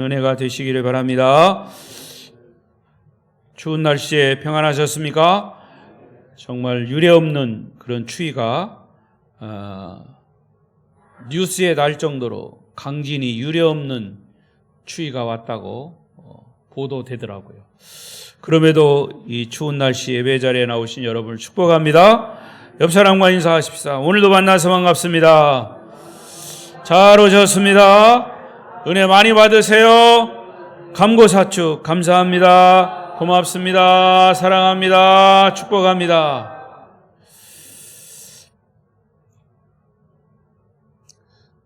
은혜가 되시기를 바랍니다. 추운 날씨에 평안하셨습니까? 정말 유례없는 그런 추위가 뉴스에 날 정도로 강진이 유례없는 추위가 왔다고 보도되더라고요. 그럼에도 이 추운 날씨 예배 자리에 나오신 여러분을 축복합니다. 옆 사람과 인사하십시다. 오늘도 만나서 반갑습니다. 잘 오셨습니다. 은혜 많이 받으세요. 감고사축 감사합니다. 고맙습니다. 사랑합니다. 축복합니다.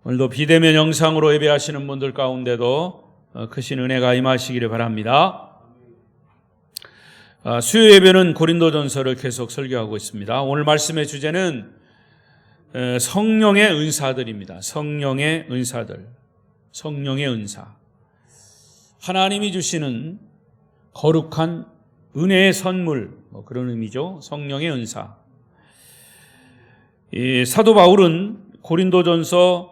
오늘도 비대면 영상으로 예배하시는 분들 가운데도 크신 은혜가 임하시기를 바랍니다. 수요 예배는 고린도전서를 계속 설교하고 있습니다. 오늘 말씀의 주제는 성령의 은사들입니다. 성령의 은사들. 성령의 은사. 하나님이 주시는 거룩한 은혜의 선물, 그런 의미죠. 성령의 은사. 이 사도 바울은 고린도전서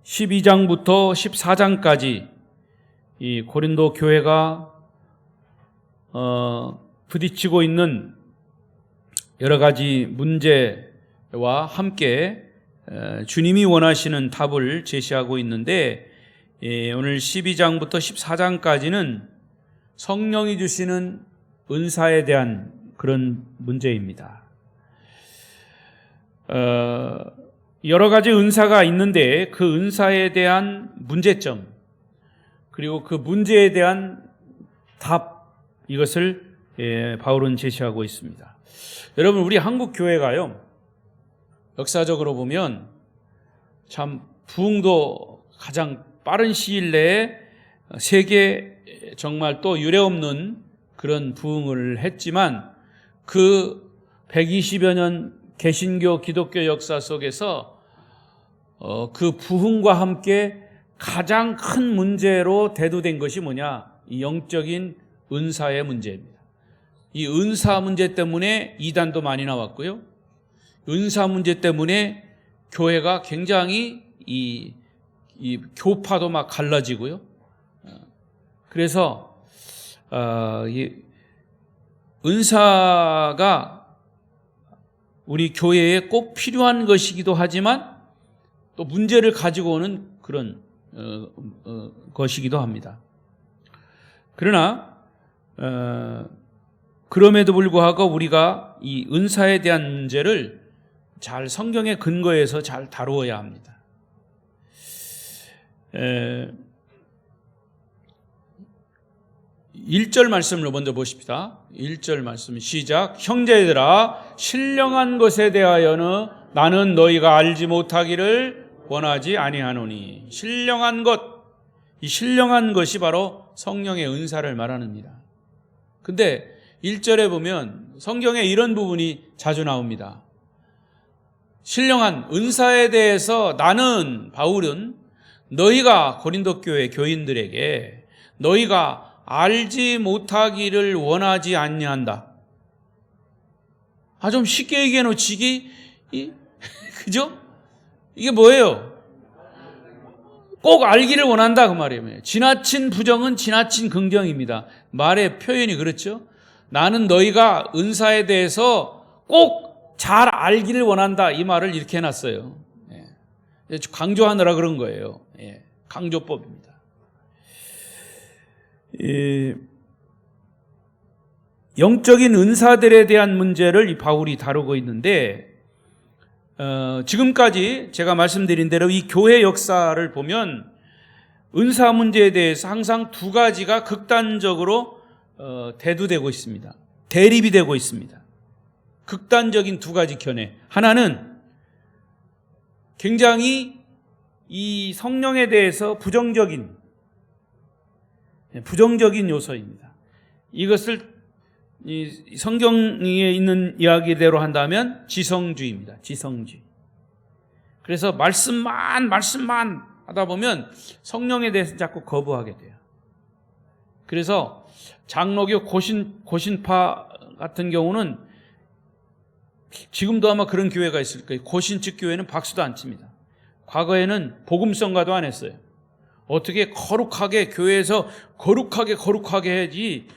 12장부터 14장까지 이 고린도 교회가 부딪히고 있는 여러 가지 문제와 함께 주님이 원하시는 답을 제시하고 있는데, 오늘 12장부터 14장까지는 성령이 주시는 은사에 대한 그런 문제입니다. 여러 가지 은사가 있는데 그 은사에 대한 문제점, 그리고 그 문제에 대한 답, 이것을 바울은 제시하고 있습니다. 여러분, 우리 한국 교회가요, 역사적으로 보면 참 부흥도 가장 빠른 시일 내에 세계 정말 또 유례없는 그런 부흥을 했지만, 그 120여 년 개신교 기독교 역사 속에서 그 부흥과 함께 가장 큰 문제로 대두된 것이 뭐냐? 이 영적인 은사의 문제입니다. 이 은사 문제 때문에 이단도 많이 나왔고요, 은사 문제 때문에 교회가 굉장히 이 교파도 막 갈라지고요. 그래서 이 은사가 우리 교회에 꼭 필요한 것이기도 하지만 또 문제를 가지고 오는 그런 것이기도 합니다. 그러나 그럼에도 불구하고 우리가 이 은사에 대한 문제를 잘 성경의 근거에서 잘 다루어야 합니다. 1절 말씀을 먼저 보십시다. 1절 말씀 시작. 형제들아, 신령한 것에 대하여는 나는 너희가 알지 못하기를 원하지 아니하노니. 신령한 것, 이 신령한 것이 바로 성령의 은사를 말합니다. 근데 1절에 보면 성경에 이런 부분이 자주 나옵니다. 신령한 은사에 대해서 나는, 바울은 너희가 고린도 교회 교인들에게 너희가 알지 못하기를 원하지 아니한다. 좀 쉽게 얘기해 놓치기, 그죠? 이게 뭐예요? 꼭 알기를 원한다, 그 말이에요. 지나친 부정은 지나친 긍정입니다. 말의 표현이 그렇죠? 나는 너희가 은사에 대해서 꼭 잘 알기를 원한다, 이 말을 이렇게 해놨어요. 강조하느라 그런 거예요. 강조법입니다. 영적인 은사들에 대한 문제를 이 바울이 다루고 있는데, 지금까지 제가 말씀드린 대로 이 교회 역사를 보면 은사 문제에 대해서 항상 두 가지가 극단적으로 대두되고 있습니다. 대립이 되고 있습니다. 극단적인 두 가지 견해. 하나는 굉장히 이 성령에 대해서 부정적인 요소입니다. 이것을 이 성경에 있는 이야기대로 한다면 지성주의입니다. 지성주의. 그래서 말씀만 하다 보면 성령에 대해서 자꾸 거부하게 돼요. 그래서 장로교 고신파 같은 경우는 지금도 아마 그런 교회가 있을 거예요. 고신측 교회는 박수도 안 칩니다. 과거에는 복음성가도 안 했어요. 어떻게 거룩하게 교회에서 거룩하게 해야지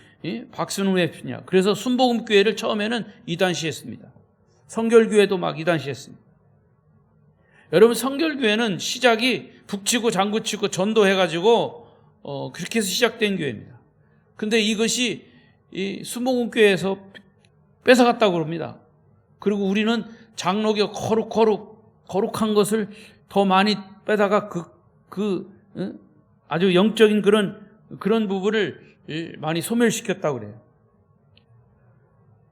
박수는 왜 피냐. 그래서 순복음교회를 처음에는 이단시했습니다. 성결교회도 막 이단시했습니다. 여러분, 성결교회는 시작이 북치고 장구치고 전도해가지고 그렇게 해서 시작된 교회입니다. 근데 이것이 이 순복음교회에서 뺏어갔다고 그럽니다. 그리고 우리는 장로교 거룩한 것을 더 많이 빼다가 아주 영적인 그런 부분을 많이 소멸시켰다고 그래요.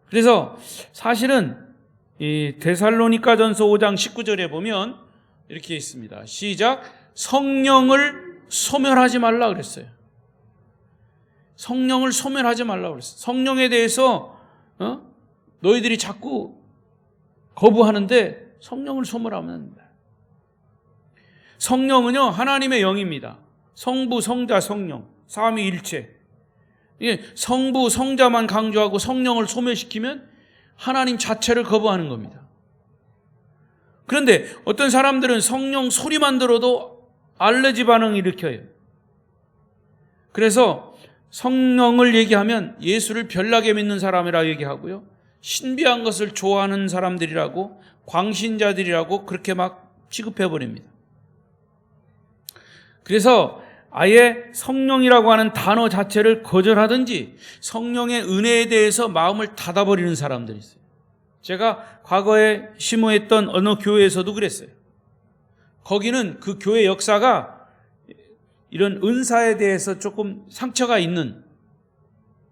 그래서 사실은 이 데살로니가전서 5장 19절에 보면 이렇게 있습니다. 시작. 성령을 소멸하지 말라 그랬어요. 성령을 소멸하지 말라 그랬어요. 성령에 대해서 너희들이 자꾸 거부하는데 성령을 소멸하면 안 된다. 성령은요, 하나님의 영입니다. 성부, 성자, 성령, 삼위일체. 성부, 성자만 강조하고 성령을 소멸시키면 하나님 자체를 거부하는 겁니다. 그런데 어떤 사람들은 성령 소리만 들어도 알레르기 반응을 일으켜요. 그래서 성령을 얘기하면 예수를 별나게 믿는 사람이라 얘기하고요, 신비한 것을 좋아하는 사람들이라고, 광신자들이라고 그렇게 막 취급해버립니다. 그래서 아예 성령이라고 하는 단어 자체를 거절하든지 성령의 은혜에 대해서 마음을 닫아버리는 사람들이 있어요. 제가 과거에 심호했던 어느 교회에서도 그랬어요. 거기는 그 교회 역사가 이런 은사에 대해서 조금 상처가 있는,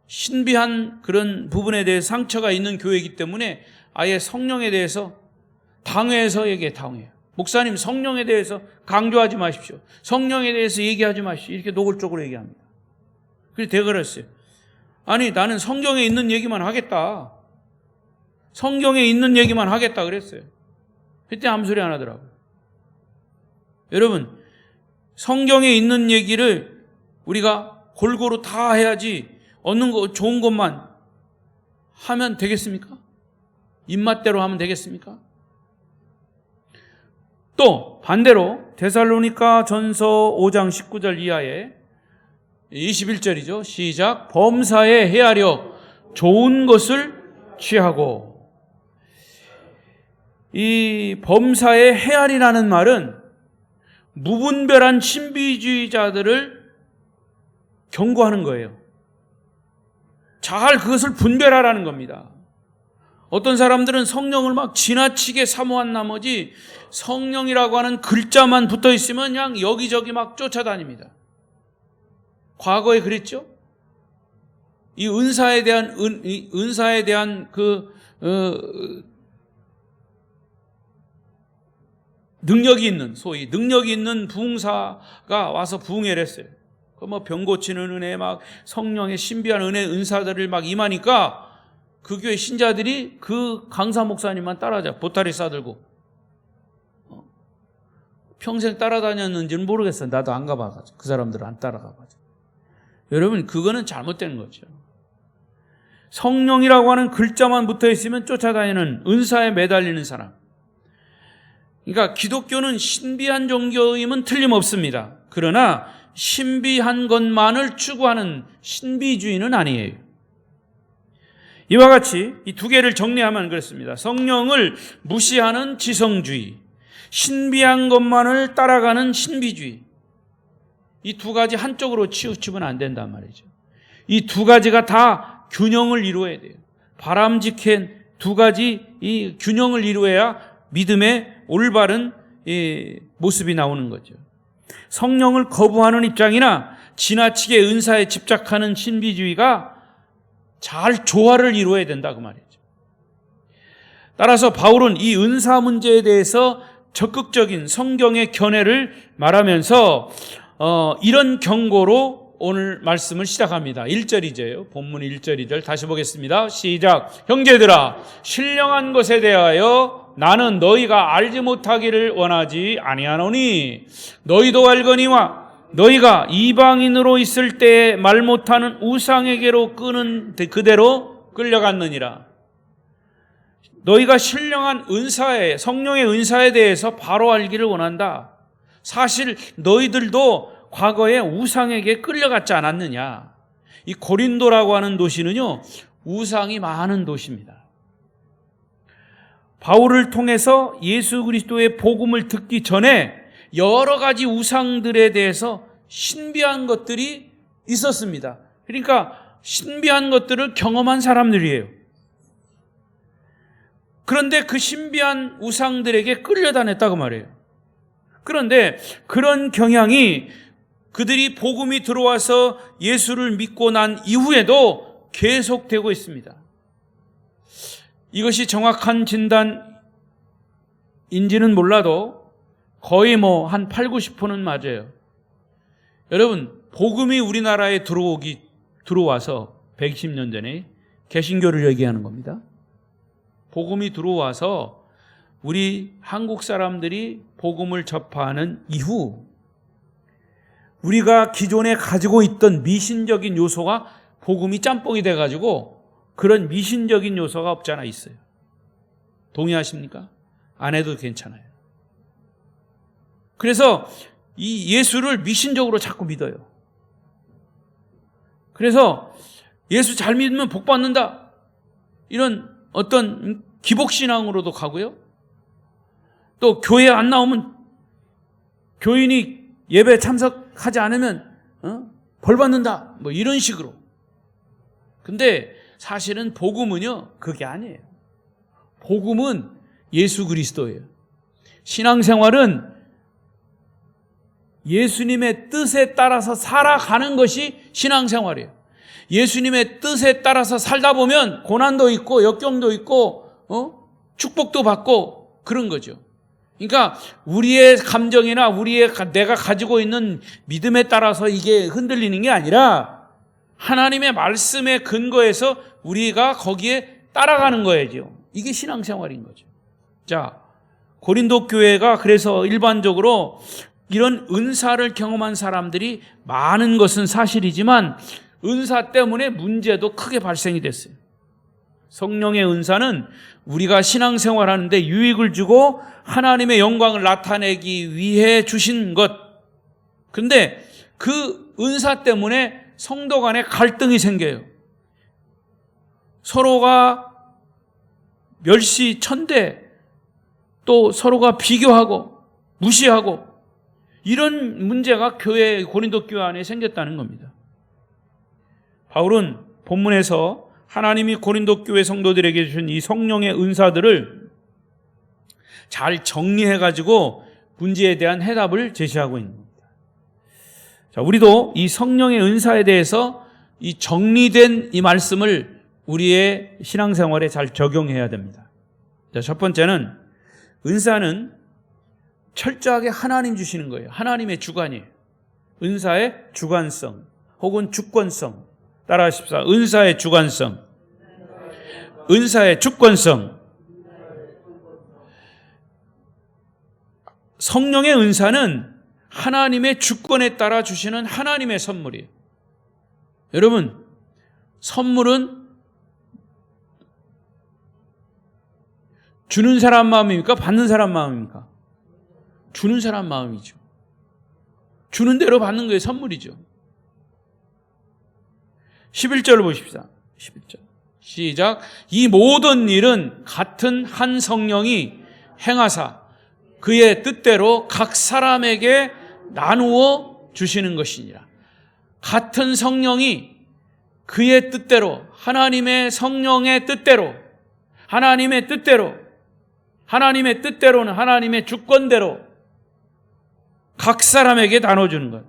신비한 그런 부분에 대해서 상처가 있는 교회이기 때문에 아예 성령에 대해서 당회에서 얘기해, 당회. 목사님, 성령에 대해서 강조하지 마십시오. 성령에 대해서 얘기하지 마십시오. 이렇게 노골적으로 얘기합니다. 그래서 대걸었어요. 아니, 나는 성경에 있는 얘기만 하겠다. 성경에 있는 얘기만 하겠다 그랬어요. 그때 아무 소리 안 하더라고요. 여러분, 성경에 있는 얘기를 우리가 골고루 다 해야지 얻는 거 좋은 것만 하면 되겠습니까? 입맛대로 하면 되겠습니까? 또 반대로 데살로니가 전서 5장 19절 이하에 21절이죠. 시작. 범사에 헤아려 좋은 것을 취하고. 이 범사에 헤아리라는 말은 무분별한 신비주의자들을 경고하는 거예요. 잘 그것을 분별하라는 겁니다. 어떤 사람들은 성령을 막 지나치게 사모한 나머지 성령이라고 하는 글자만 붙어 있으면 그냥 여기저기 막 쫓아다닙니다. 과거에 그랬죠? 이 은사에 대한 능력이 있는, 소위 능력이 있는 부흥사가 와서 부흥회를 했어요. 병 고치는 은혜, 막 성령의 신비한 은혜, 은사들을 막 임하니까 그 교회 신자들이 그 강사 목사님만 따라하자. 보따리 싸들고. 평생 따라다녔는지는 모르겠어요. 나도 안 가봐가지고. 그 사람들은 안 따라가가지고. 여러분, 그거는 잘못된 거죠. 성령이라고 하는 글자만 붙어 있으면 쫓아다니는, 은사에 매달리는 사람. 그러니까 기독교는 신비한 종교임은 틀림없습니다. 그러나 신비한 것만을 추구하는 신비주의는 아니에요. 이와 같이 이 두 개를 정리하면 그렇습니다. 성령을 무시하는 지성주의, 신비한 것만을 따라가는 신비주의. 이 두 가지 한쪽으로 치우치면 안 된단 말이죠. 이 두 가지가 다 균형을 이루어야 돼요. 바람직한 두 가지 이 균형을 이루어야 믿음의 올바른 모습이 나오는 거죠. 성령을 거부하는 입장이나 지나치게 은사에 집착하는 신비주의가 잘 조화를 이루어야 된다 그 말이죠. 따라서 바울은 이 은사 문제에 대해서 적극적인 성경의 견해를 말하면서 이런 경고로 오늘 말씀을 시작합니다. 1절이죠. 본문 1절 2절 다시 보겠습니다. 시작. 형제들아, 신령한 것에 대하여 나는 너희가 알지 못하기를 원하지 아니하노니 너희도 알거니와 너희가 이방인으로 있을 때에 말 못하는 우상에게로 끄는 그대로 끌려갔느니라. 너희가 신령한 은사에, 성령의 은사에 대해서 바로 알기를 원한다. 사실 너희들도 과거에 우상에게 끌려갔지 않았느냐. 이 고린도라고 하는 도시는요, 우상이 많은 도시입니다. 바울을 통해서 예수 그리스도의 복음을 듣기 전에 여러 가지 우상들에 대해서 신비한 것들이 있었습니다. 그러니까 신비한 것들을 경험한 사람들이에요. 그런데 그 신비한 우상들에게 끌려다녔다고 말해요. 그런데 그런 경향이 그들이 복음이 들어와서 예수를 믿고 난 이후에도 계속되고 있습니다. 이것이 정확한 진단인지는 몰라도 거의 한 8, 90%는 맞아요. 여러분, 복음이 우리나라에 들어와서 120년 전에 개신교를 얘기하는 겁니다. 복음이 들어와서 우리 한국 사람들이 복음을 접하는 이후 우리가 기존에 가지고 있던 미신적인 요소가 복음이 짬뽕이 돼가지고 그런 미신적인 요소가 없잖아 있어요. 동의하십니까? 안 해도 괜찮아요. 그래서 이 예수를 미신적으로 자꾸 믿어요. 그래서 예수 잘 믿으면 복 받는다. 이런 어떤 기복신앙으로도 가고요. 또 교회 안 나오면 교인이 예배 참석하지 않으면 벌 받는다. 이런 식으로. 근데 사실은 복음은요, 그게 아니에요. 복음은 예수 그리스도예요. 신앙생활은 예수님의 뜻에 따라서 살아가는 것이 신앙생활이에요. 예수님의 뜻에 따라서 살다 보면 고난도 있고 역경도 있고 축복도 받고 그런 거죠. 그러니까 우리의 감정이나 내가 가지고 있는 믿음에 따라서 이게 흔들리는 게 아니라 하나님의 말씀에 근거해서 우리가 거기에 따라가는 거예요. 이게 신앙생활인 거죠. 자, 고린도 교회가 그래서 일반적으로 이런 은사를 경험한 사람들이 많은 것은 사실이지만 은사 때문에 문제도 크게 발생이 됐어요. 성령의 은사는 우리가 신앙생활하는데 유익을 주고 하나님의 영광을 나타내기 위해 주신 것. 그런데 그 은사 때문에 성도 간에 갈등이 생겨요. 서로가 멸시천대, 또 서로가 비교하고 무시하고 이런 문제가 고린도 교회 안에 생겼다는 겁니다. 바울은 본문에서 하나님이 고린도 교회 성도들에게 주신 이 성령의 은사들을 잘 정리해가지고 문제에 대한 해답을 제시하고 있는 겁니다. 자, 우리도 이 성령의 은사에 대해서 이 정리된 이 말씀을 우리의 신앙생활에 잘 적용해야 됩니다. 자, 첫 번째는 은사는 철저하게 하나님 주시는 거예요. 하나님의 주관이에요. 은사의 주관성 혹은 주권성. 따라하십시오. 은사의 주관성. 은사의 주권성. 성령의 은사는 하나님의 주권에 따라 주시는 하나님의 선물이에요. 여러분, 선물은 주는 사람 마음입니까? 받는 사람 마음입니까? 주는 사람 마음이죠. 주는 대로 받는 거에 선물이죠. 11절을 보십시다. 11절. 시작. 이 모든 일은 같은 한 성령이 행하사 그의 뜻대로 각 사람에게 나누어 주시는 것이니라. 같은 성령이 그의 뜻대로, 하나님의 성령의 뜻대로, 하나님의 뜻대로는 하나님의 주권대로 각 사람에게 나눠주는 거예요.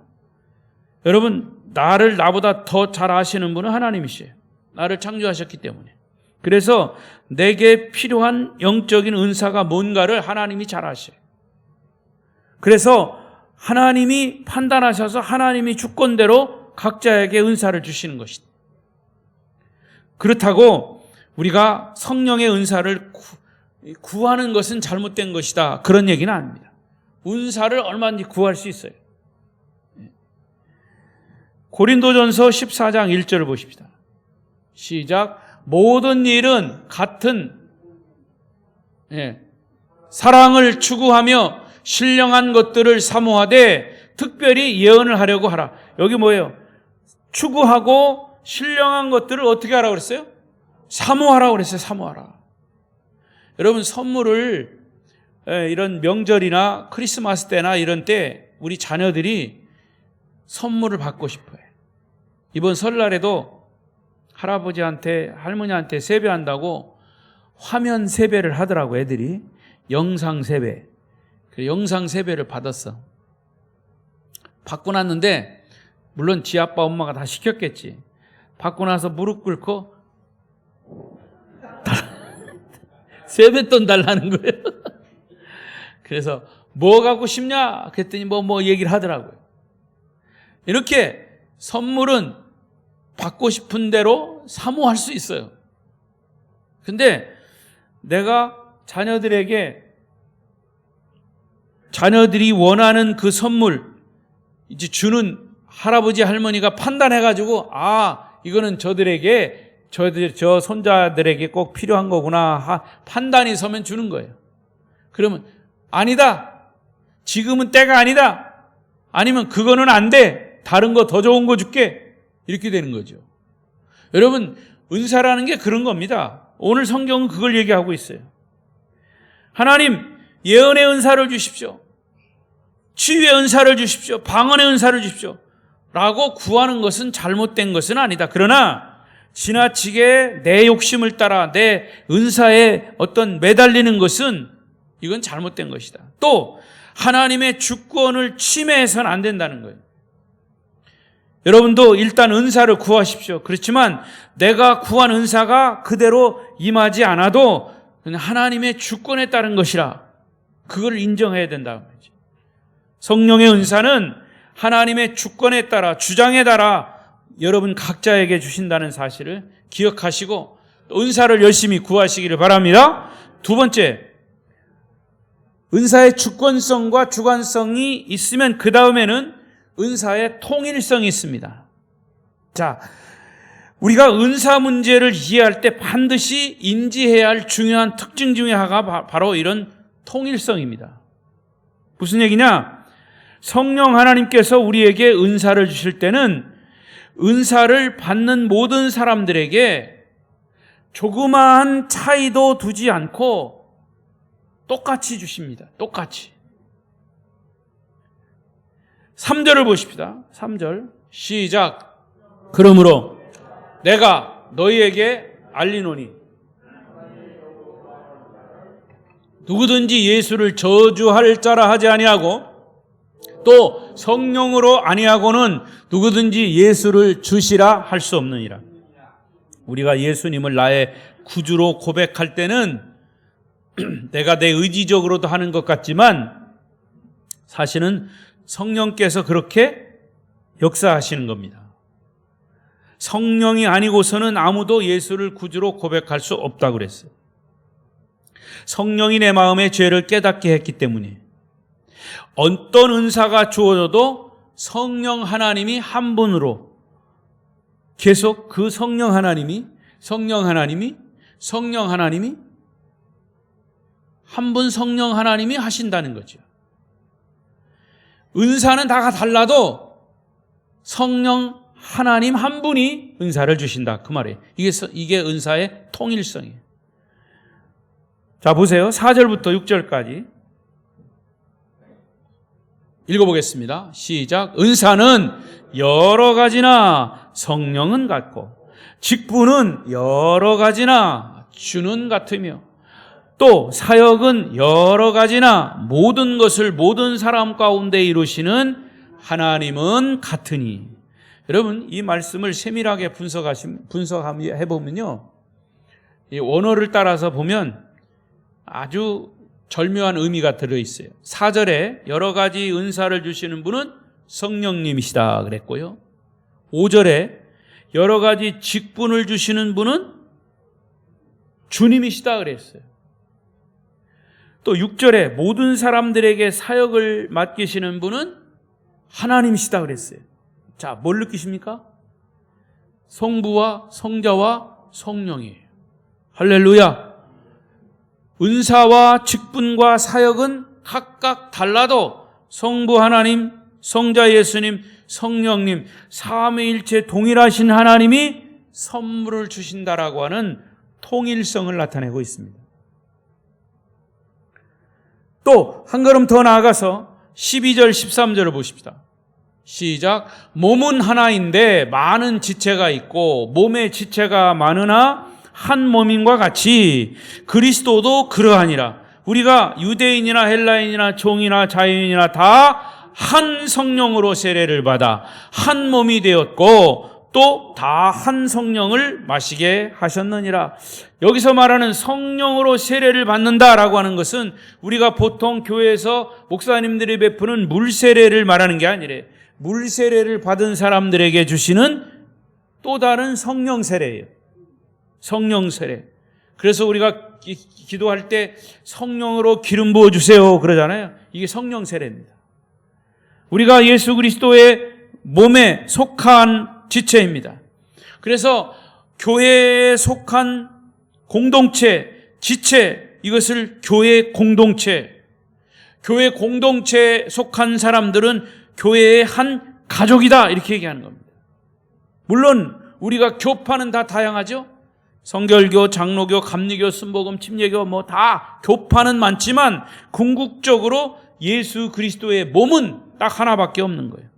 여러분, 나를 나보다 더 잘 아시는 분은 하나님이시에요. 나를 창조하셨기 때문에. 그래서 내게 필요한 영적인 은사가 뭔가를 하나님이 잘 아셔요. 그래서 하나님이 판단하셔서 하나님이 주권대로 각자에게 은사를 주시는 것이다. 그렇다고 우리가 성령의 은사를 구하는 것은 잘못된 것이다. 그런 얘기는 아닙니다. 은사를 얼마든지 구할 수 있어요. 고린도전서 14장 1절을 보십시다. 시작. 모든 일은 같은 사랑을 추구하며 신령한 것들을 사모하되 특별히 예언을 하려고 하라. 여기 뭐예요? 추구하고 신령한 것들을 어떻게 하라고 그랬어요? 사모하라고 그랬어요. 사모하라. 여러분, 선물을 이런 명절이나 크리스마스 때나 이런 때 우리 자녀들이 선물을 받고 싶어요. 이번 설날에도 할아버지한테 할머니한테 세배한다고 화면 세배를 하더라고. 애들이 영상 세배. 그 영상 세배를 받았어. 받고 났는데 물론 지 아빠 엄마가 다 시켰겠지. 받고 나서 무릎 꿇고 세뱃돈 달라는 거예요. 그래서 뭐 갖고 싶냐? 그랬더니 뭐 얘기를 하더라고요. 이렇게 선물은 받고 싶은 대로 사모할 수 있어요. 근데 내가 자녀들이 원하는 그 선물 이제 주는 할아버지 할머니가 판단해가지고 이거는 저 손자들에게 꼭 필요한 거구나 판단이 서면 주는 거예요. 그러면 아니다. 지금은 때가 아니다. 아니면 그거는 안 돼. 다른 거 더 좋은 거 줄게. 이렇게 되는 거죠. 여러분, 은사라는 게 그런 겁니다. 오늘 성경은 그걸 얘기하고 있어요. 하나님, 예언의 은사를 주십시오. 치유의 은사를 주십시오. 방언의 은사를 주십시오. 라고 구하는 것은 잘못된 것은 아니다. 그러나 지나치게 내 욕심을 따라 내 은사에 어떤 매달리는 것은 이건 잘못된 것이다. 또 하나님의 주권을 침해해서는 안 된다는 거예요. 여러분도 일단 은사를 구하십시오. 그렇지만 내가 구한 은사가 그대로 임하지 않아도 하나님의 주권에 따른 것이라 그걸 인정해야 된다는 거죠. 성령의 은사는 하나님의 주권에 따라 주장에 따라 여러분 각자에게 주신다는 사실을 기억하시고 은사를 열심히 구하시기를 바랍니다. 두 번째, 은사의 주권성과 주관성이 있으면 그 다음에는 은사의 통일성이 있습니다. 자, 우리가 은사 문제를 이해할 때 반드시 인지해야 할 중요한 특징 중에 하나가 바로 이런 통일성입니다. 무슨 얘기냐? 성령 하나님께서 우리에게 은사를 주실 때는 은사를 받는 모든 사람들에게 조그마한 차이도 두지 않고 똑같이 주십니다. 똑같이. 3절을 보십시다. 3절 시작. 그러므로 내가 너희에게 알리노니 누구든지 예수를 저주할 자라 하지 아니하고 또 성령으로 아니하고는 누구든지 예수를 주시라 할 수 없느니라. 우리가 예수님을 나의 구주로 고백할 때는 내가 내 의지적으로도 하는 것 같지만 사실은 성령께서 그렇게 역사하시는 겁니다. 성령이 아니고서는 아무도 예수를 구주로 고백할 수 없다고 그랬어요. 성령이 내 마음의 죄를 깨닫게 했기 때문에 어떤 은사가 주어져도 성령 하나님이 한 분으로 계속 그 성령 하나님이 한 분 성령 하나님이 하신다는 거죠. 은사는 다 달라도 성령 하나님 한 분이 은사를 주신다. 그 말이에요. 이게 은사의 통일성이에요. 자, 보세요. 4절부터 6절까지 읽어보겠습니다. 시작. 은사는 여러 가지나 성령은 같고 직분은 여러 가지나 주는 같으며 또 사역은 여러 가지나 모든 것을 모든 사람 가운데 이루시는 하나님은 같으니. 여러분, 이 말씀을 세밀하게 분석해보면요, 이 원어를 따라서 보면 아주 절묘한 의미가 들어있어요. 4절에 여러 가지 은사를 주시는 분은 성령님이시다 그랬고요, 5절에 여러 가지 직분을 주시는 분은 주님이시다 그랬어요. 또 6절에 모든 사람들에게 사역을 맡기시는 분은 하나님이시다 그랬어요. 자, 뭘 느끼십니까? 성부와 성자와 성령이에요. 할렐루야. 은사와 직분과 사역은 각각 달라도 성부 하나님, 성자 예수님, 성령님, 삼위일체 동일하신 하나님이 선물을 주신다라고 하는 통일성을 나타내고 있습니다. 또 한 걸음 더 나아가서 12절, 13절을 보십시다. 시작. 몸은 하나인데 많은 지체가 있고 몸의 지체가 많으나 한 몸인과 같이 그리스도도 그러하니라. 우리가 유대인이나 헬라인이나 종이나 자유인이나 다 한 성령으로 세례를 받아 한 몸이 되었고 또 다 한 성령을 마시게 하셨느니라. 여기서 말하는 성령으로 세례를 받는다라고 하는 것은 우리가 보통 교회에서 목사님들이 베푸는 물세례를 말하는 게 아니래. 물세례를 받은 사람들에게 주시는 또 다른 성령 세례예요. 성령 세례. 그래서 우리가 기도할 때 성령으로 기름 부어 주세요 그러잖아요. 이게 성령 세례입니다. 우리가 예수 그리스도의 몸에 속한 지체입니다. 그래서 교회에 속한 공동체, 지체, 이것을 교회 공동체, 교회 공동체에 속한 사람들은 교회의 한 가족이다 이렇게 얘기하는 겁니다. 물론 우리가 교파는 다 다양하죠. 성결교, 장로교, 감리교, 순복음, 침례교 뭐 다 교파는 많지만 궁극적으로 예수 그리스도의 몸은 딱 하나밖에 없는 거예요.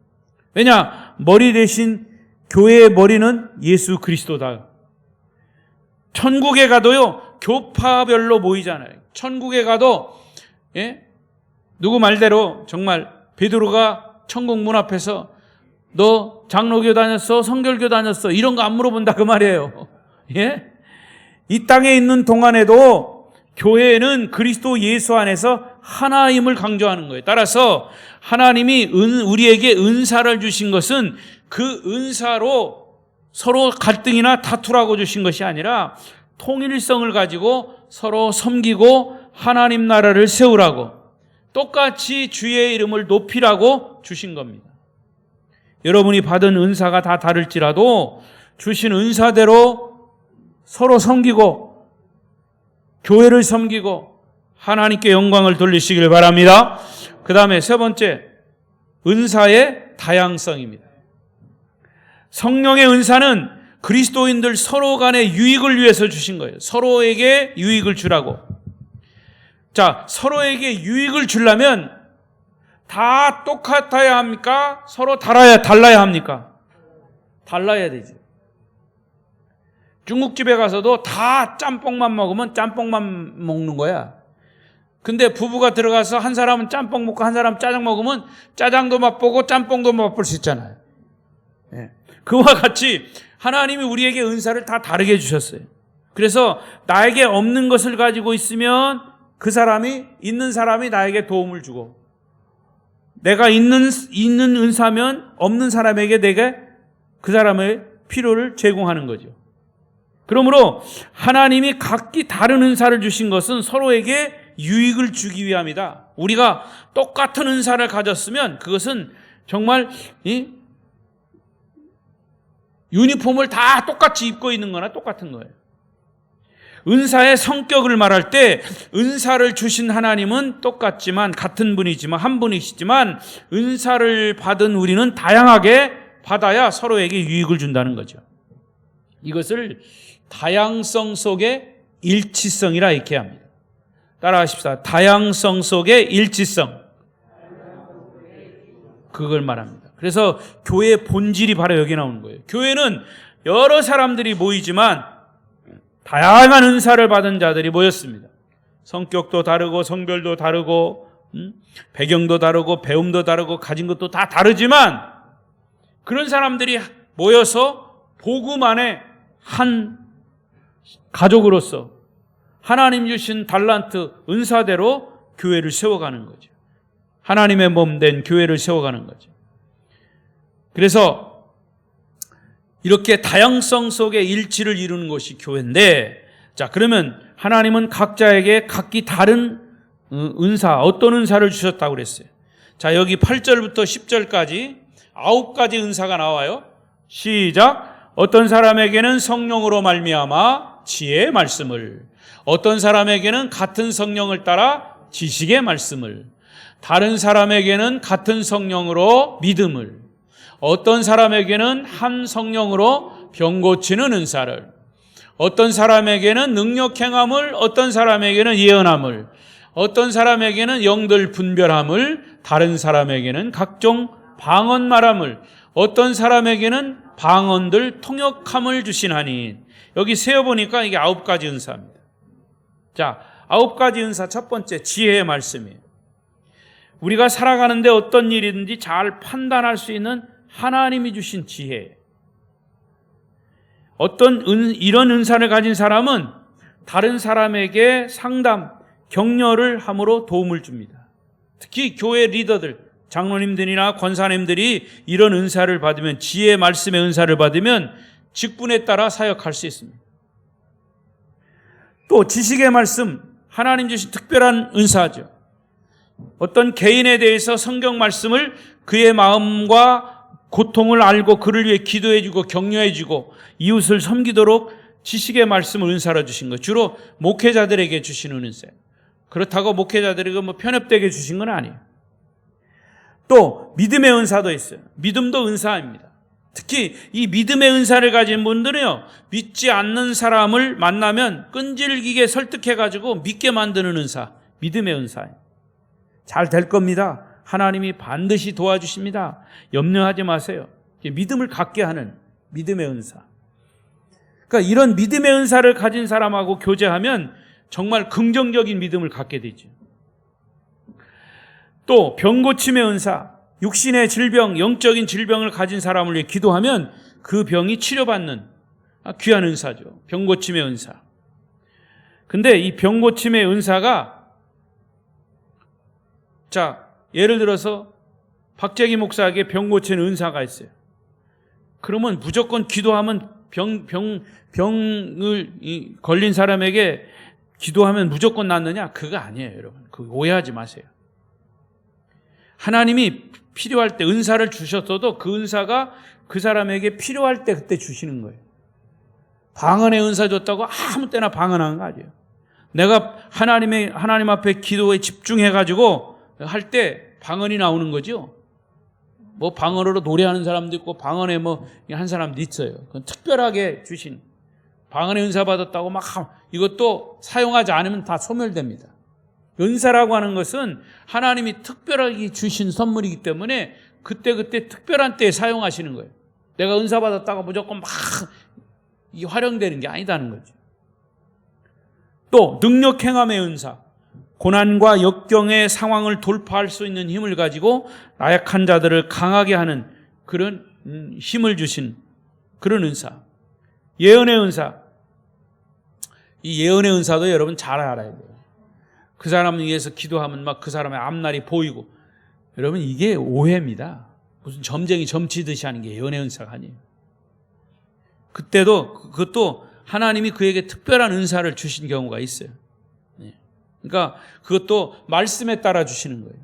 왜냐? 머리 대신 교회의 머리는 예수 그리스도다. 천국에 가도요 교파별로 모이잖아요. 천국에 가도 누구 말대로 정말 베드로가 천국 문 앞에서 너 장로교 다녔어? 성결교 다녔어? 이런 거 안 물어본다 그 말이에요. 이 땅에 있는 동안에도 교회는 그리스도 예수 안에서 하나임을 강조하는 거예요. 따라서 하나님이 우리에게 은사를 주신 것은 그 은사로 서로 갈등이나 다투라고 주신 것이 아니라 통일성을 가지고 서로 섬기고 하나님 나라를 세우라고, 똑같이 주의 이름을 높이라고 주신 겁니다. 여러분이 받은 은사가 다 다를지라도 주신 은사대로 서로 섬기고 교회를 섬기고 하나님께 영광을 돌리시길 바랍니다. 그 다음에 세 번째, 은사의 다양성입니다. 성령의 은사는 그리스도인들 서로 간의 유익을 위해서 주신 거예요. 서로에게 유익을 주라고. 자, 서로에게 유익을 주려면 다 똑같아야 합니까? 서로 달라야 합니까? 달라야 되죠. 중국집에 가서도 다 짬뽕만 먹으면 짬뽕만 먹는 거야. 근데 부부가 들어가서 한 사람은 짬뽕 먹고 한 사람은 짜장 먹으면 짜장도 맛보고 짬뽕도 맛볼 수 있잖아요. 그와 같이 하나님이 우리에게 은사를 다 다르게 주셨어요. 그래서 나에게 없는 것을 가지고 있으면 있는 사람이 나에게 도움을 주고, 내가 있는 은사면 없는 사람에게 내가 그 사람의 필요를 제공하는 거죠. 그러므로 하나님이 각기 다른 은사를 주신 것은 서로에게 유익을 주기 위함이다. 우리가 똑같은 은사를 가졌으면 그것은 정말 유니폼을 다 똑같이 입고 있는 거나 똑같은 거예요. 은사의 성격을 말할 때 은사를 주신 하나님은 똑같지만 같은 분이지만 한 분이시지만 은사를 받은 우리는 다양하게 받아야 서로에게 유익을 준다는 거죠. 이것을 다양성 속의 일치성이라 이렇게 합니다. 따라하십시다. 다양성 속의 일치성. 그걸 말합니다. 그래서 교회의 본질이 바로 여기 나오는 거예요. 교회는 여러 사람들이 모이지만 다양한 은사를 받은 자들이 모였습니다. 성격도 다르고 성별도 다르고 배경도 다르고 배움도 다르고 가진 것도 다 다르지만 그런 사람들이 모여서 복음 안에 한 가족으로서 하나님 주신 달란트 은사대로 교회를 세워가는 거죠. 하나님의 몸 된 교회를 세워가는 거죠. 그래서 이렇게 다양성 속의 일치를 이루는 것이 교회인데, 자, 그러면 하나님은 각자에게 각기 다른 은사, 어떤 은사를 주셨다고 그랬어요. 자, 여기 8절부터 10절까지 9가지 은사가 나와요. 시작. 어떤 사람에게는 성령으로 말미암아 지혜의 말씀을, 어떤 사람에게는 같은 성령을 따라 지식의 말씀을, 다른 사람에게는 같은 성령으로 믿음을, 어떤 사람에게는 한 성령으로 병 고치는 은사를, 어떤 사람에게는 능력 행함을, 어떤 사람에게는 예언함을, 어떤 사람에게는 영들 분별함을, 다른 사람에게는 각종 방언 말함을, 어떤 사람에게는 방언들 통역함을 주시나니. 여기 세어보니까 이게 9가지 은사입니다. 자, 9가지 은사, 첫 번째 지혜의 말씀이에요. 우리가 살아가는데 어떤 일이든지 잘 판단할 수 있는 하나님이 주신 지혜. 이런 은사를 가진 사람은 다른 사람에게 상담, 격려를 함으로 도움을 줍니다. 특히 교회 리더들, 장로님들이나 권사님들이 이런 은사를 받으면, 지혜의 말씀의 은사를 받으면 직분에 따라 사역할 수 있습니다. 또 지식의 말씀, 하나님 주신 특별한 은사죠. 어떤 개인에 대해서 성경 말씀을 그의 마음과 고통을 알고 그를 위해 기도해주고 격려해주고 이웃을 섬기도록 지식의 말씀을 은사로 주신 것, 주로 목회자들에게 주시는 은사예요. 그렇다고 목회자들에게 편협되게 주신 건 아니에요. 또 믿음의 은사도 있어요. 믿음도 은사입니다. 특히 이 믿음의 은사를 가진 분들은요, 믿지 않는 사람을 만나면 끈질기게 설득해가지고 믿게 만드는 은사, 믿음의 은사예요. 잘 될 겁니다. 하나님이 반드시 도와주십니다. 염려하지 마세요. 믿음을 갖게 하는 믿음의 은사. 그러니까 이런 믿음의 은사를 가진 사람하고 교제하면 정말 긍정적인 믿음을 갖게 되죠. 또 병고침의 은사, 육신의 질병, 영적인 질병을 가진 사람을 위해 기도하면 그 병이 치료받는 귀한 은사죠. 병고침의 은사. 근데 이 병고침의 은사가, 자, 예를 들어서 박재기 목사에게 병 고치는 은사가 있어요. 그러면 무조건 기도하면 병을 걸린 사람에게 기도하면 무조건 낫느냐? 그거 아니에요, 여러분. 그거 오해하지 마세요. 하나님이 필요할 때 은사를 주셨어도 그 은사가 그 사람에게 필요할 때 그때 주시는 거예요. 방언의 은사 줬다고 아무 때나 방언하는 거 아니에요. 내가 하나님 앞에 기도에 집중해가지고 할 때 방언이 나오는 거죠. 뭐 방언으로 노래하는 사람도 있고 방언에 한 사람도 있어요. 그건 특별하게 주신 방언의 은사 받았다고 막 이것도 사용하지 않으면 다 소멸됩니다. 은사라고 하는 것은 하나님이 특별하게 주신 선물이기 때문에 그때그때 특별한 때에 사용하시는 거예요. 내가 은사 받았다고 무조건 막 활용되는 게 아니다는 거죠. 또 능력 행함의 은사, 고난과 역경의 상황을 돌파할 수 있는 힘을 가지고 나약한 자들을 강하게 하는 그런 힘을 주신 그런 은사. 예언의 은사. 이 예언의 은사도 여러분 잘 알아야 돼요. 그 사람을 위해서 기도하면 막 그 사람의 앞날이 보이고. 여러분 이게 오해입니다. 무슨 점쟁이 점치듯이 하는 게 예언의 은사가 아니에요. 그것도 하나님이 그에게 특별한 은사를 주신 경우가 있어요. 그러니까 그것도 말씀에 따라 주시는 거예요.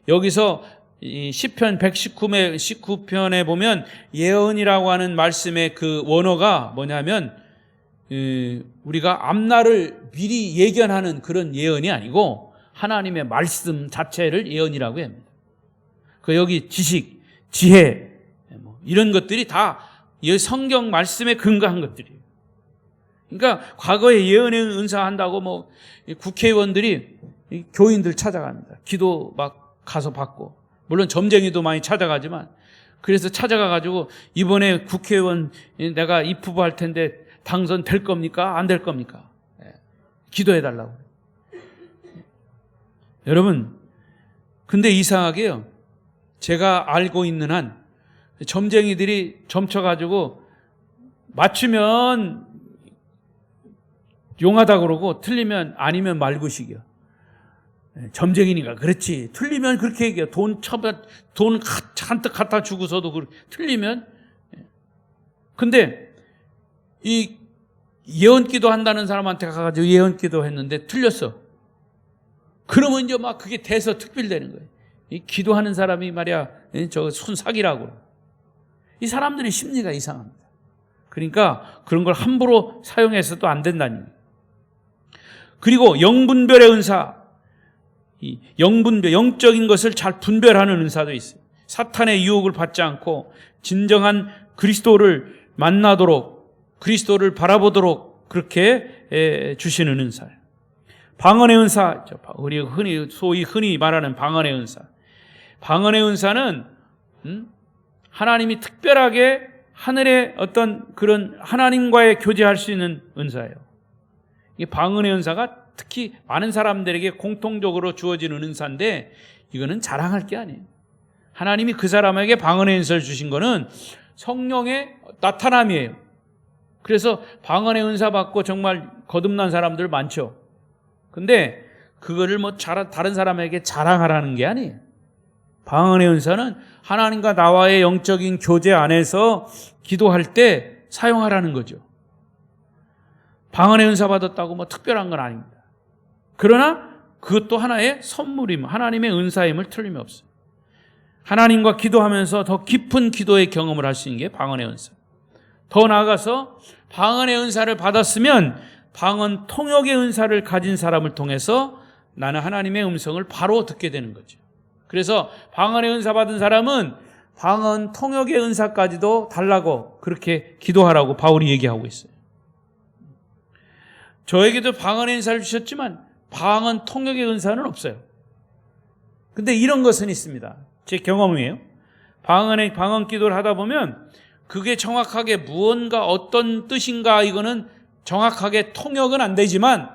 여기서 이 시편 119편에 보면 예언이라고 하는 말씀의 그 원어가 뭐냐면 우리가 앞날을 미리 예견하는 그런 예언이 아니고 하나님의 말씀 자체를 예언이라고 합니다. 그 여기 지식, 지혜 이런 것들이 다 성경 말씀에 근거한 것들이에요. 그러니까 과거에 예언의 은사 한다고 국회의원들이 교인들 찾아갑니다. 기도 막 가서 받고, 물론 점쟁이도 많이 찾아가지만, 그래서 찾아가가지고 이번에 국회의원 내가 입후보 할 텐데 당선될 겁니까? 안 될 겁니까? 기도해달라고. 여러분, 근데 이상하게요, 제가 알고 있는 한 점쟁이들이 점쳐가지고 맞추면 용하다 그러고 틀리면 아니면 말고식이요. 점쟁이니까 그렇지. 틀리면 그렇게 얘기해요. 돈 잔뜩 갖다 주고서도 틀리면. 근데 이 예언기도 한다는 사람한테 가가지고 예언기도 했는데 틀렸어. 그러면 이제 막 그게 돼서 특별되는 거예요. 이 기도하는 사람이 말이야, 저 손사기라고. 이 사람들의 심리가 이상합니다. 그러니까 그런 걸 함부로 사용해서도 안 된다는 거예요. 그리고 영분별의 은사, 이 영적인 것을 잘 분별하는 은사도 있어요. 사탄의 유혹을 받지 않고 진정한 그리스도를 만나도록, 그리스도를 바라보도록 그렇게 주시는 은사예요. 방언의 은사, 우리 소위 흔히 말하는 방언의 은사. 방언의 은사는 하나님이 특별하게 하늘의 어떤 그런 하나님과의 교제할 수 있는 은사예요. 이 방언의 은사가 특히 많은 사람들에게 공통적으로 주어지는 은사인데 이거는 자랑할 게 아니에요. 하나님이 그 사람에게 방언의 은사를 주신 거는 성령의 나타남이에요. 그래서 방언의 은사 받고 정말 거듭난 사람들 많죠. 근데 그거를 다른 사람에게 자랑하라는 게 아니에요. 방언의 은사는 하나님과 나와의 영적인 교제 안에서 기도할 때 사용하라는 거죠. 방언의 은사 받았다고 특별한 건 아닙니다. 그러나 그것도 하나의 선물임, 하나님의 은사임을 틀림없어요. 하나님과 기도하면서 더 깊은 기도의 경험을 할 수 있는 게 방언의 은사. 더 나아가서 방언의 은사를 받았으면 방언 통역의 은사를 가진 사람을 통해서 나는 하나님의 음성을 바로 듣게 되는 거죠. 그래서 방언의 은사 받은 사람은 방언 통역의 은사까지도 달라고 그렇게 기도하라고 바울이 얘기하고 있어요. 저에게도 방언의 은사를 주셨지만 방언 통역의 은사는 없어요. 근데 이런 것은 있습니다. 제 경험이에요. 방언 기도를 하다 보면 그게 정확하게 무언가 어떤 뜻인가 이거는 정확하게 통역은 안 되지만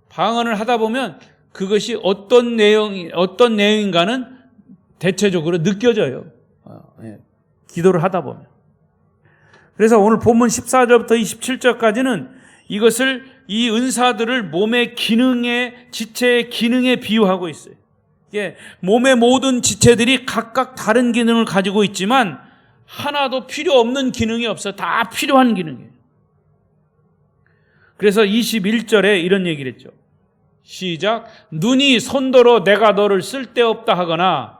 방언을 하다 보면 그것이 어떤 내용인가는 대체적으로 느껴져요. 기도를 하다 보면. 그래서 오늘 본문 14절부터 27절까지는 이 은사들을 몸의 기능에, 지체의 기능에 비유하고 있어요. 몸의 모든 지체들이 각각 다른 기능을 가지고 있지만 하나도 필요 없는 기능이 없어. 다 필요한 기능이에요. 그래서 21절에 이런 얘기를 했죠. 시작. 눈이 손더러 내가 너를 쓸데없다 하거나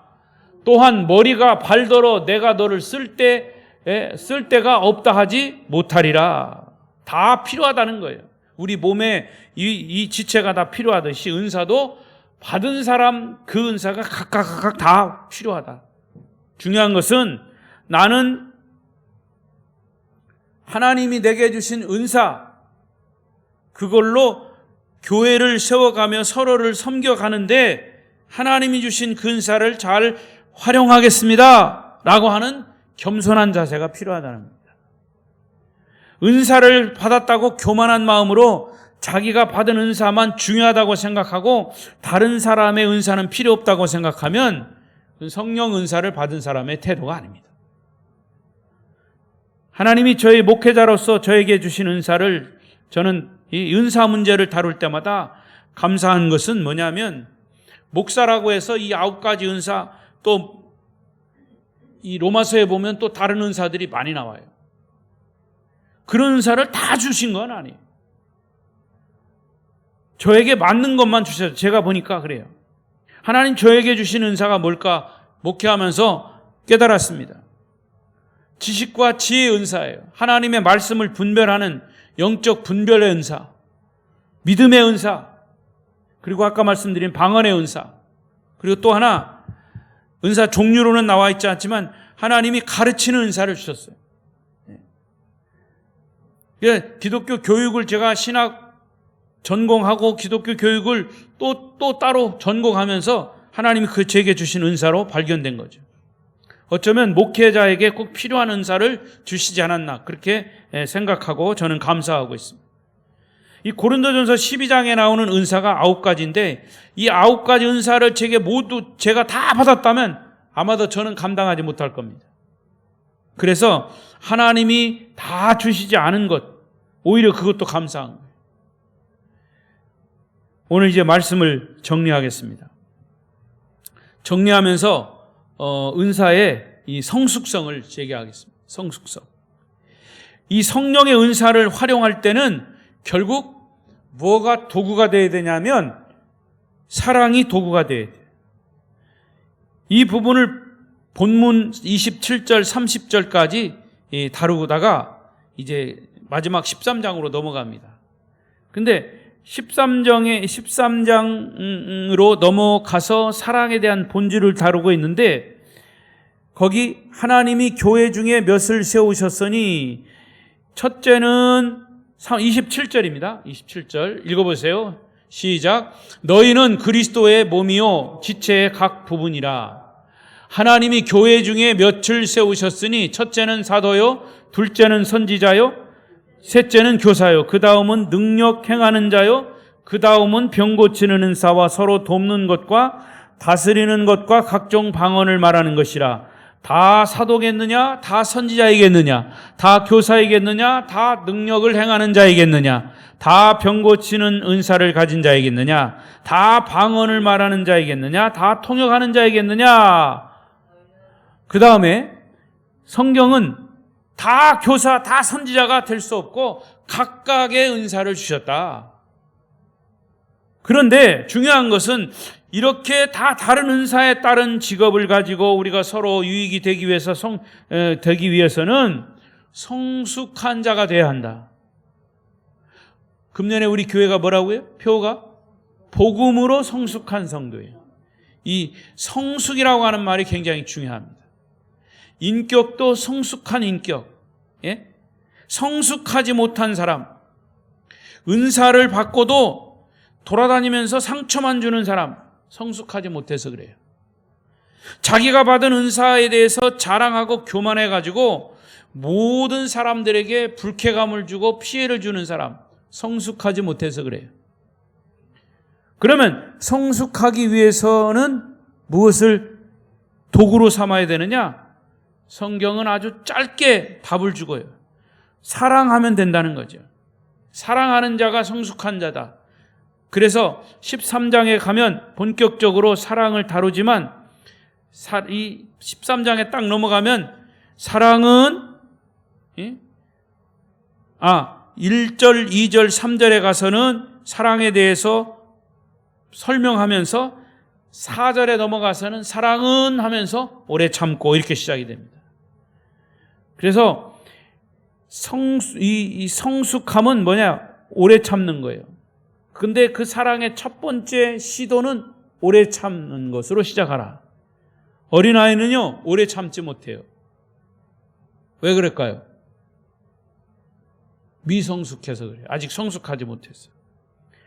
또한 머리가 발더러 내가 너를 쓸데가 없다 하지 못하리라. 다 필요하다는 거예요. 우리 몸에 이 지체가 다 필요하듯이 은사도 받은 사람 그 은사가 각각 다 필요하다. 중요한 것은 나는 하나님이 내게 주신 은사 그걸로 교회를 세워가며 서로를 섬겨가는데 하나님이 주신 그 은사를 잘 활용하겠습니다 라고 하는 겸손한 자세가 필요하다는 겁니다. 은사를 받았다고 교만한 마음으로 자기가 받은 은사만 중요하다고 생각하고 다른 사람의 은사는 필요 없다고 생각하면 성령 은사를 받은 사람의 태도가 아닙니다. 하나님이 저희 목회자로서 저에게 주신 은사를 저는 이 은사 문제를 다룰 때마다 감사한 것은 뭐냐면 목사라고 해서 이 9가지 은사 또 이 로마서에 보면 또 다른 은사들이 많이 나와요. 그런 은사를 다 주신 건 아니에요. 저에게 맞는 것만 주셔서 제가 보니까 그래요. 하나님 저에게 주신 은사가 뭘까 목회하면서 깨달았습니다. 지식과 지혜의 은사예요. 하나님의 말씀을 분별하는 영적 분별의 은사, 믿음의 은사, 그리고 아까 말씀드린 방언의 은사, 그리고 또 하나 은사 종류로는 나와 있지 않지만 하나님이 가르치는 은사를 주셨어요. 기독교 교육을 제가 신학 전공하고 기독교 교육을 또 따로 전공하면서 하나님이 제게 주신 은사로 발견된 거죠. 어쩌면 목회자에게 꼭 필요한 은사를 주시지 않았나 그렇게 생각하고 저는 감사하고 있습니다. 이 고린도전서 12장에 나오는 은사가 9가지인데 이 9가지 은사를 제가 다 받았다면 아마도 저는 감당하지 못할 겁니다. 그래서 하나님이 다 주시지 않은 것 오히려 그것도 감사한 거예요. 오늘 이제 말씀을 정리하겠습니다. 정리하면서 은사의 이 성숙성을 제기하겠습니다. 성숙성. 이 성령의 은사를 활용할 때는 결국 뭐가 도구가 되어야 되냐면 사랑이 도구가 되어야 돼요. 이 부분을 본문 27절 30절까지 다루다가 이제 마지막 13장으로 넘어갑니다. 근데 13장으로 넘어가서 사랑에 대한 본질을 다루고 있는데, 거기 하나님이 교회 중에 몇을 세우셨으니, 첫째는 27절입니다. 27절 읽어보세요. 시작. 너희는 그리스도의 몸이요 지체의 각 부분이라. 하나님이 교회 중에 몇을 세우셨으니, 첫째는 사도요, 둘째는 선지자요, 셋째는 교사요, 그 다음은 능력 행하는 자요, 그 다음은 병 고치는 은사와 서로 돕는 것과 다스리는 것과 각종 방언을 말하는 것이라. 다 사도겠느냐? 다 선지자이겠느냐? 다 교사이겠느냐? 다 능력을 행하는 자이겠느냐? 다 병 고치는 은사를 가진 자이겠느냐? 다 방언을 말하는 자이겠느냐? 다 통역하는 자이겠느냐? 그 다음에 성경은 다 교사, 다 선지자가 될 수 없고 각각의 은사를 주셨다. 그런데 중요한 것은 이렇게 다 다른 은사에 따른 직업을 가지고 우리가 서로 유익이 되기 위해서는 성숙한 자가 되어야 한다. 금년에 우리 교회가 뭐라고요? 표가 복음으로 성숙한 성도예요. 이 성숙이라고 하는 말이 굉장히 중요합니다. 인격도 성숙한 인격, 예? 성숙하지 못한 사람, 은사를 받고도 돌아다니면서 상처만 주는 사람, 성숙하지 못해서 그래요. 자기가 받은 은사에 대해서 자랑하고 교만해가지고 모든 사람들에게 불쾌감을 주고 피해를 주는 사람, 성숙하지 못해서 그래요. 그러면 성숙하기 위해서는 무엇을 도구로 삼아야 되느냐? 성경은 아주 짧게 답을 주고요. 사랑하면 된다는 거죠. 사랑하는 자가 성숙한 자다. 그래서 13장에 가면 본격적으로 사랑을 다루지만, 이 13장에 딱 넘어가면 사랑은 1절, 2절, 3절에 가서는 사랑에 대해서 설명하면서 4절에 넘어가서는 사랑은 하면서 오래 참고 이렇게 시작이 됩니다. 그래서 이 성숙함은 뭐냐? 오래 참는 거예요. 근데 그 사랑의 첫 번째 시도는 오래 참는 것으로 시작하라. 어린아이는요, 오래 참지 못해요. 왜 그럴까요? 미성숙해서 그래요. 아직 성숙하지 못했어요.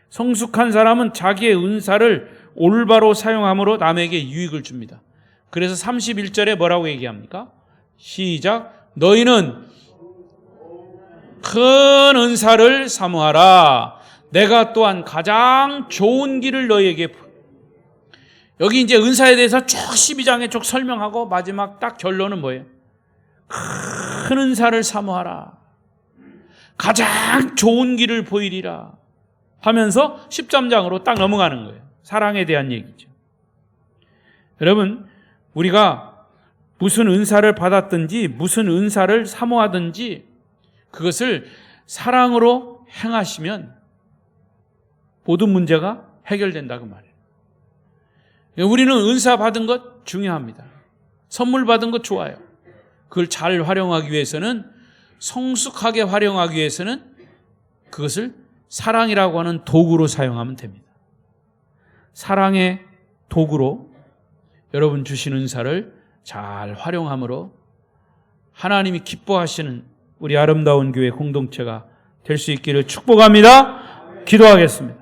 성숙한 사람은 자기의 은사를 올바로 사용함으로 남에게 유익을 줍니다. 그래서 31절에 뭐라고 얘기합니까? 시작. 너희는 큰 은사를 사모하라. 내가 또한 가장 좋은 길을 너희에게. 여기 이제 은사에 대해서 쭉 12장에 쭉 설명하고 마지막 딱 결론은 뭐예요? 큰 은사를 사모하라. 가장 좋은 길을 보이리라 하면서 13장으로 딱 넘어가는 거예요. 사랑에 대한 얘기죠. 여러분, 우리가 무슨 은사를 받았든지 무슨 은사를 사모하든지 그것을 사랑으로 행하시면 모든 문제가 해결된다고 말이에요. 우리는 은사 받은 것 중요합니다. 선물 받은 것 좋아요. 그걸 잘 활용하기 위해서는, 성숙하게 활용하기 위해서는 그것을 사랑이라고 하는 도구로 사용하면 됩니다. 사랑의 도구로 여러분 주신 은사를 잘 활용함으로 하나님이 기뻐하시는 우리 아름다운 교회 공동체가 될 수 있기를 축복합니다. 기도하겠습니다.